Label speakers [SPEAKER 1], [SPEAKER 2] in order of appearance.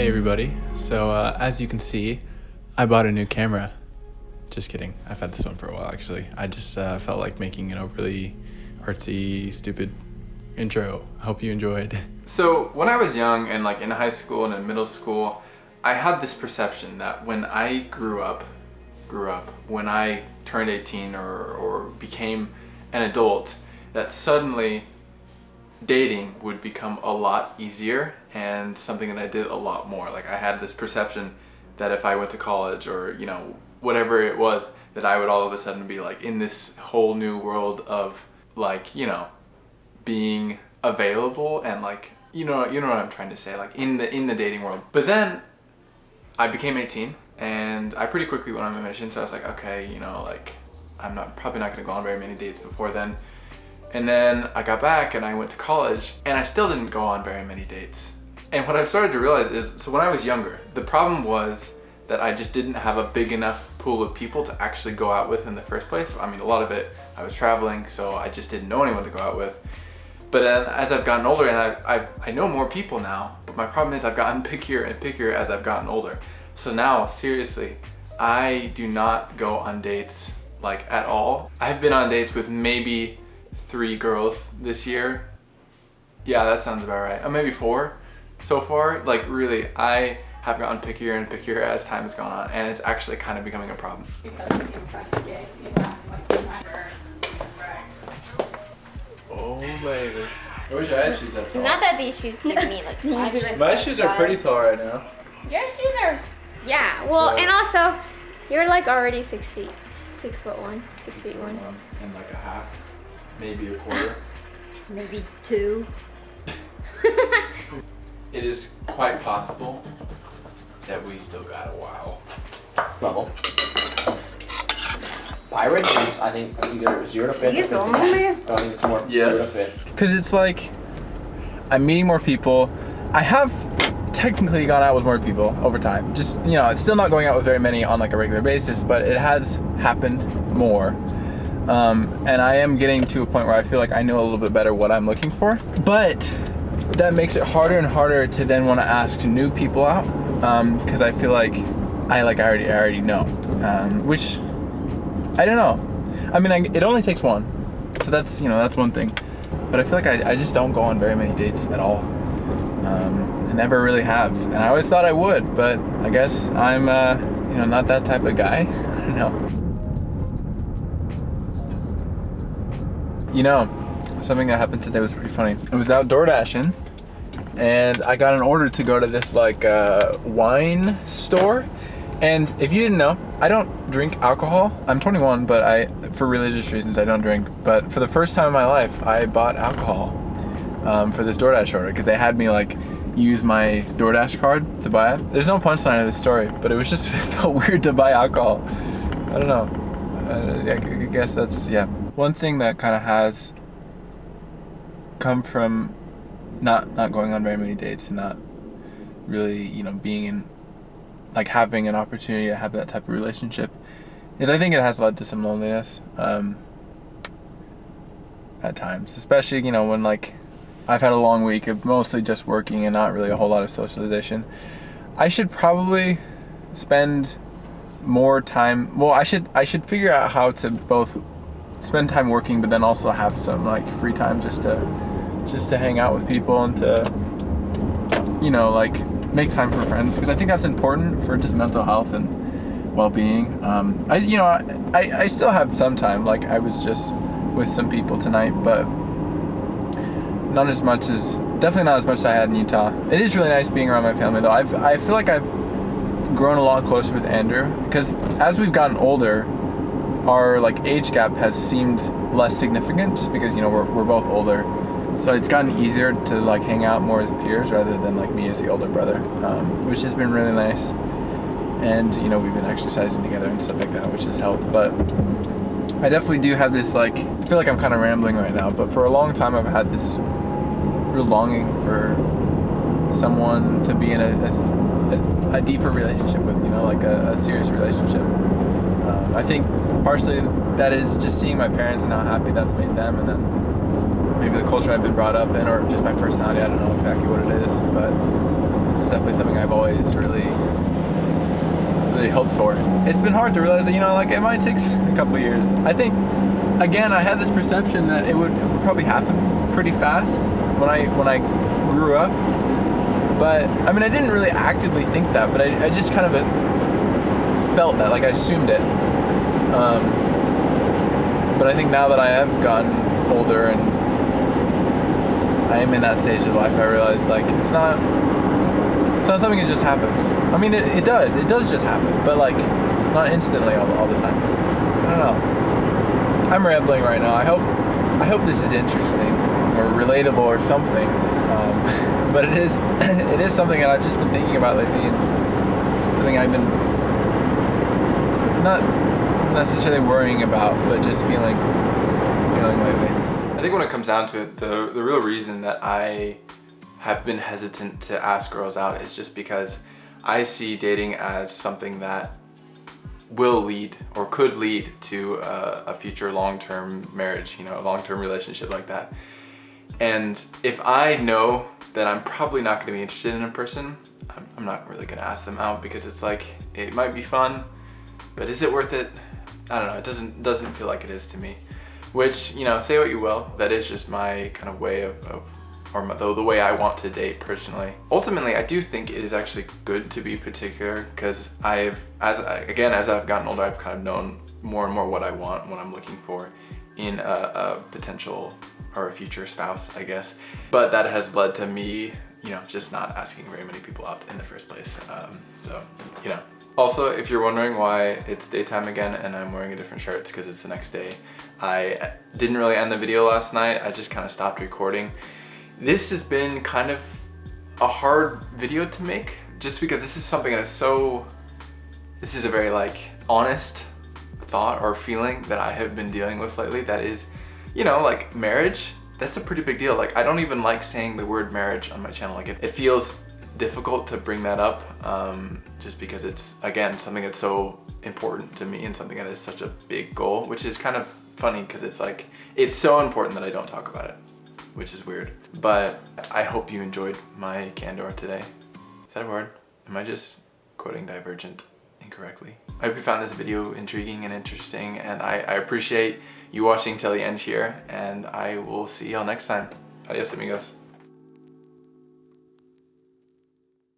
[SPEAKER 1] Hey everybody, so as you can see, I bought a new camera. Just kidding, I've had this one for a while actually. I just felt like making an overly artsy, stupid intro. I hope you enjoyed. So when I was young and like in high school and in middle school, I had this perception that when I grew up, when I turned 18 or became an adult, that suddenly dating would become a lot easier and something that I did a lot more. Like I had this perception that if I went to college or, you know, whatever it was, that I would all of a sudden be like in this whole new world of like, you know, being available and like, you know what I'm trying to say, like in the dating world. But then I became 18 and I pretty quickly went on a mission. So I was like, okay, you know, like I'm probably not gonna go on very many dates before then. And then I got back and I went to college and I still didn't go on very many dates. And what I've started to realize is, so when I was younger, the problem was that I just didn't have a big enough pool of people to actually go out with in the first place. I mean, a lot of it, I was traveling, so I just didn't know anyone to go out with. But then as I've gotten older, and I know more people now, but my problem is I've gotten pickier and pickier as I've gotten older. So now, seriously, I do not go on dates like at all. I've been on dates with maybe 3 girls this year. Yeah, that sounds about right. Or maybe 4 so far. Like really, I have gotten pickier and pickier as time has gone on, and it's actually kind of becoming a problem.
[SPEAKER 2] Because of the price gig, it lasts like forever.
[SPEAKER 1] Oh baby.
[SPEAKER 3] I wish I had shoes that tall.
[SPEAKER 4] Not that these shoes give me like much.
[SPEAKER 3] My shoes are pretty tall right now.
[SPEAKER 4] Your shoes are, yeah. Well,
[SPEAKER 3] Yeah.
[SPEAKER 4] and also, you're like already 6 feet, 6'1", 6 feet 1.
[SPEAKER 1] And like a half, maybe a quarter.
[SPEAKER 2] Maybe 2.
[SPEAKER 1] It is quite possible that we still got a while.
[SPEAKER 3] Level. Pirate is, I think, either 0 to 5 or 50.
[SPEAKER 2] filming me?
[SPEAKER 3] I think it's more
[SPEAKER 1] Yes.
[SPEAKER 3] 0 to 5.
[SPEAKER 1] Because it's like, I'm meeting more people. I have technically gone out with more people over time. Just, you know, it's still not going out with very many on like a regular basis, but it has happened more. And I am getting to a point where I feel like I know a little bit better what I'm looking for. But that makes it harder and harder to then want to ask new people out. Because I feel like I already know. Which, I don't know. I mean, it only takes one. So that's, you know, that's one thing. But I feel like I just don't go on very many dates at all. I never really have. And I always thought I would, but I guess I'm, you know, not that type of guy. I don't know. You know, something that happened today was pretty funny. I was out door dashing and I got an order to go to this like wine store. And if you didn't know, I don't drink alcohol. I'm 21, but for religious reasons, I don't drink. But for the first time in my life, I bought alcohol for this DoorDash order because they had me like use my DoorDash card to buy it. There's no punchline of this story, but it was just, it felt weird to buy alcohol. I don't know. I guess that's, yeah. One thing that kind of has come from not going on very many dates and not really, you know, being in, like having an opportunity to have that type of relationship is I think it has led to some loneliness at times, especially, you know, when like I've had a long week of mostly just working and not really a whole lot of socialization. I should probably spend more time, well, I should figure out how to both spend time working but then also have some like free time just to hang out with people and to, you know, like make time for friends, because I think that's important for just mental health and well-being. I still have some time, like I was just with some people tonight, but definitely not as much as I had in Utah. It is really nice being around my family though. I feel like I've grown a lot closer with Andrew because as we've gotten older, our like age gap has seemed less significant just because, you know, we're both older. So it's gotten easier to like hang out more as peers rather than like me as the older brother, which has been really nice. And, you know, we've been exercising together and stuff like that, which has helped. But I definitely do have this like, I feel like I'm kind of rambling right now, but for a long time I've had this real longing for someone to be in a deeper relationship with, you know, like a serious relationship. I think partially that is just seeing my parents and how happy that's made them, and then maybe the culture I've been brought up in, or just my personality. I don't know exactly what it is, but It's definitely something I've always really hoped for. It's been hard to realize that, you know, like it might take a couple years. I think, again, I had this perception that it would probably happen pretty fast when I grew up. But I mean, I didn't really actively think that, but I just kind of felt that, like I assumed it. But I think now that I have gotten older and I am in that stage of life, I realized like it's not something that just happens. I mean, it does just happen, but like not instantly all the time. I don't know. I'm rambling right now. I hope this is interesting or relatable or something. But it is something that I've just been thinking about lately, and something I've been not necessarily worrying about, but just feeling lately. I think when it comes down to it, the real reason that I have been hesitant to ask girls out is just because I see dating as something that will lead or could lead to a future long-term marriage, you know, a long-term relationship like that. And if I know that I'm probably not going to be interested in a person, I'm not really going to ask them out, because it's like, it might be fun, but is it worth it? I don't know. It doesn't feel like it is to me. Which, you know, say what you will, that is just my kind of way or the way I want to date personally. Ultimately, I do think it is actually good to be particular, because as I've gotten older, I've kind of known more and more what I want, what I'm looking for in a potential or a future spouse, I guess. But that has led to me, you know, just not asking very many people out in the first place. So, you know. Also, if you're wondering why it's daytime again and I'm wearing a different shirt, it's because it's the next day. I didn't really end the video last night. I just kind of stopped recording. This has been kind of a hard video to make, just because this is something that this is a very like honest thought or feeling that I have been dealing with lately, that is, you know, like marriage. That's a pretty big deal. Like, I don't even like saying the word marriage on my channel. Like, it feels difficult to bring that up, just because it's, again, something that's so important to me and something that is such a big goal, which is kind of funny because it's like, it's so important that I don't talk about it, which is weird. But I hope you enjoyed my candor today. Is that a word? Am I just quoting Divergent incorrectly? I hope you found this video intriguing and interesting, and I appreciate you watching till the end here, and I will see y'all next time. Adios, amigos.